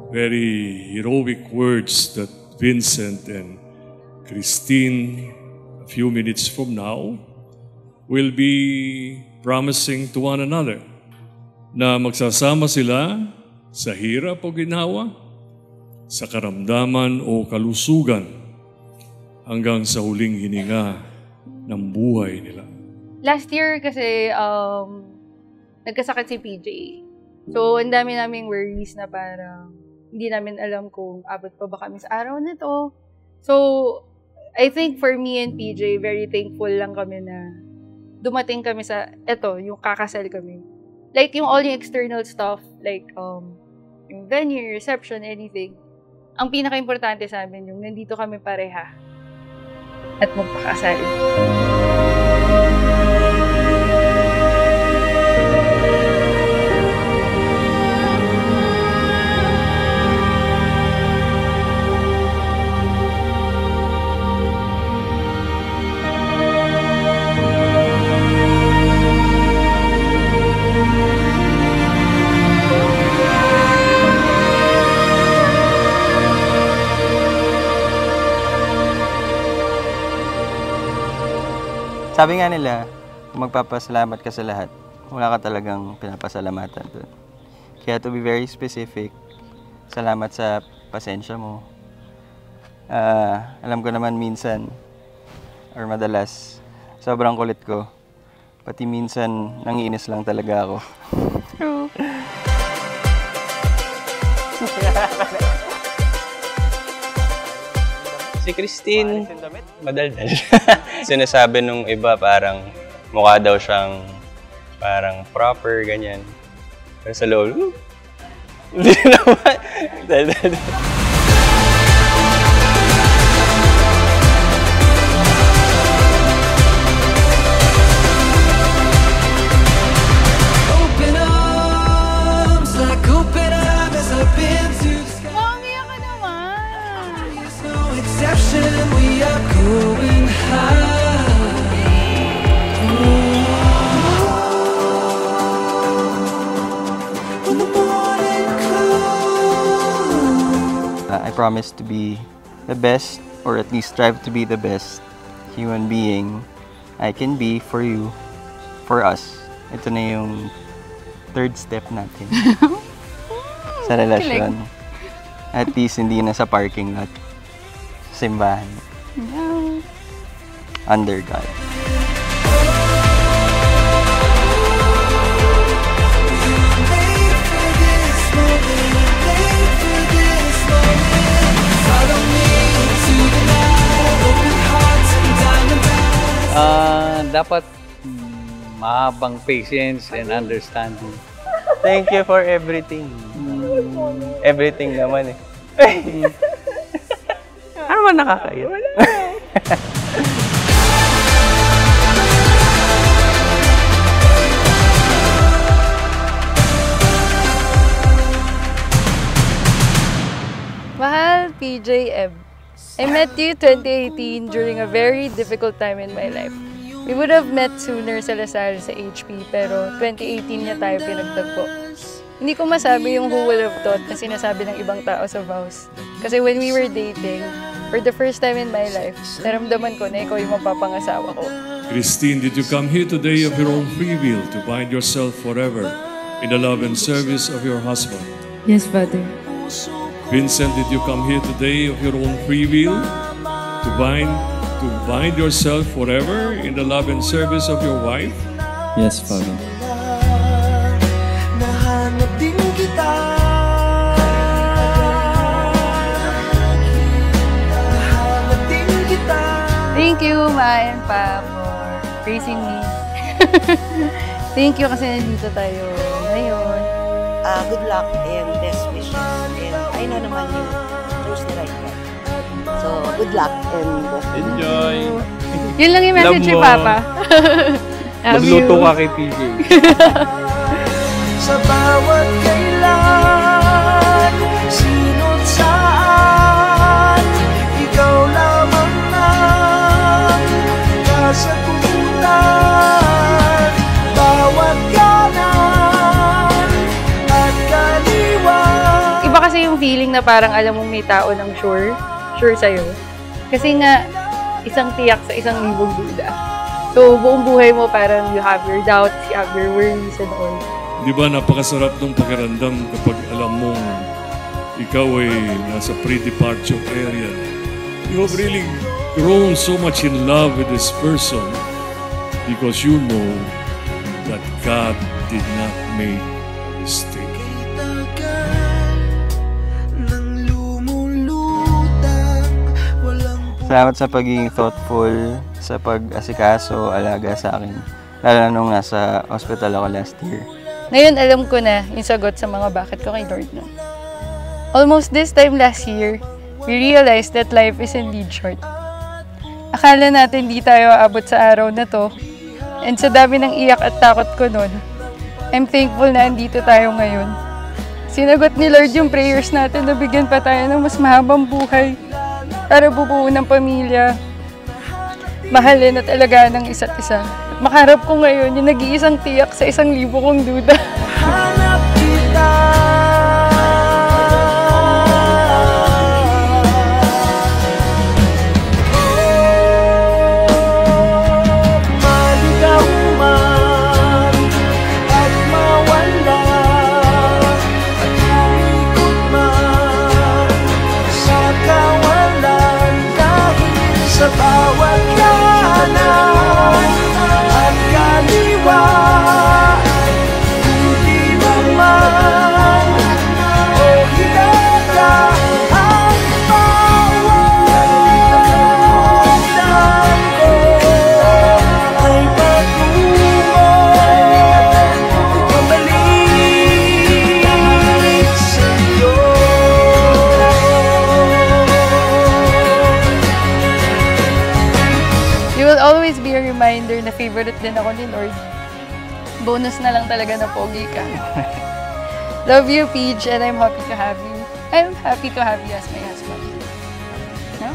very heroic words that Vincent and Christine, a few minutes from now, will be promising to one another na magsasama sila sa hirap o ginhawa, sa karamdaman o kalusugan, hanggang sa huling hininga ng buhay nila. Last year kasi nagkasakit si PJ. So, ang dami naming worries na parang hindi namin alam kung abot pa ba kami sa araw na to. So, I think for me and PJ, very thankful lang kami na dumating kami sa, yung kakasal kami. Like, yung all yung external stuff, like, yung venue, reception, anything. Ang pinaka-importante sa amin, yung nandito kami pareha at magpakasal. Sabi nga nila, kung magpapasalamat ka sa lahat, wala ka talagang pinapasalamatan doon. Kaya to be very specific, salamat sa pasensya mo. Alam ko naman minsan, or madalas, sobrang kulit ko. Pati minsan, nangiinis lang talaga ako. True. Si Christine, madaldal. Sinasabi nung iba parang mukha daw siyang parang proper, ganyan. Pero sa loob, hindi naman. We are going I promise to be the best, or at least strive to be the best human being I can be for you, for us. Ito na yung third step natin sa relasyon. At least hindi na sa parking lot. Simbahan. No. Under God. Dapat mahabang patience and understanding. Thank you for everything. Everything naman eh. Ano man nakakaiyak? Mahal PJ Eb, I met you 2018 during a very difficult time in my life. We would have met sooner sa Lasal sa HP, pero 2018 niya tayo pinagtagpo. Hindi ko masabi yung who would have thought na sinasabi ng ibang tao sa vows. Kasi when we were dating, for the first time in my life, naramdaman ko na ikaw yung mapapangasawa ko. Christine, did you come here today of your own free will to bind yourself forever in the love and service of your husband? Yes, Father. Vincent, did you come here today of your own free will to bind yourself forever in the love and service of your wife? Yes, Father. Thank you, Ma and Pa, for praising me. Thank you kasi nandito tayo ngayon. Good luck and best wishes. And I know naman you choose the right guy. So, good luck and enjoy! Yun lang yung message ni Papa. Magluto ka kay PJ. Sa bawat kailan, sino't saan, ikaw lamang ang kasagutan. Bawat kanan at kaliwa. Iba kasi yung feeling na parang alam mong may tao ng sure sa'yo. Kasi nga, isang tiyak sa isang libong duda. So, buong buhay mo parang you have your doubts, you have your worries and all. Di ba napakasarap ng pakiramdam kapag alam mong ikaw ay nasa pre-departure area. You have really grown so much in love with this person because you know that God did not make a mistake. Salamat sa pagiging thoughtful, sa pag-asikaso, alaga sa akin. Lalo na nung nasa hospital ako last year. Ngayon alam ko na yung sagot sa mga bakit ko kay Lord no. Almost this time last year, we realized that life is indeed short. Akala natin di tayo aabot sa araw na to. And sa dami ng iyak at takot ko nun, I'm thankful na andito tayo ngayon. Sinagot ni Lord yung prayers natin na bigyan pa tayo ng mas mahabang buhay para bubuo ng pamilya, mahalin at alagaan ng isa't isa. At makaharap ko ngayon yung nag-iisang tiyak sa 1,000 kong duda. Hanap kita. Maligaw man at mawala at umikot man sa kawalan dahil sa bawat kanan at kaliwa. Hindi naman o hinada ang pawalan ko ay patungo pabalik sa'yo. You will always be a reminder na favorite din ako ni Lord. Bonus na lang talaga na pogi ka. Love you, Peach, and I'm happy to have you. I'm happy to have you as my husband. Yeah.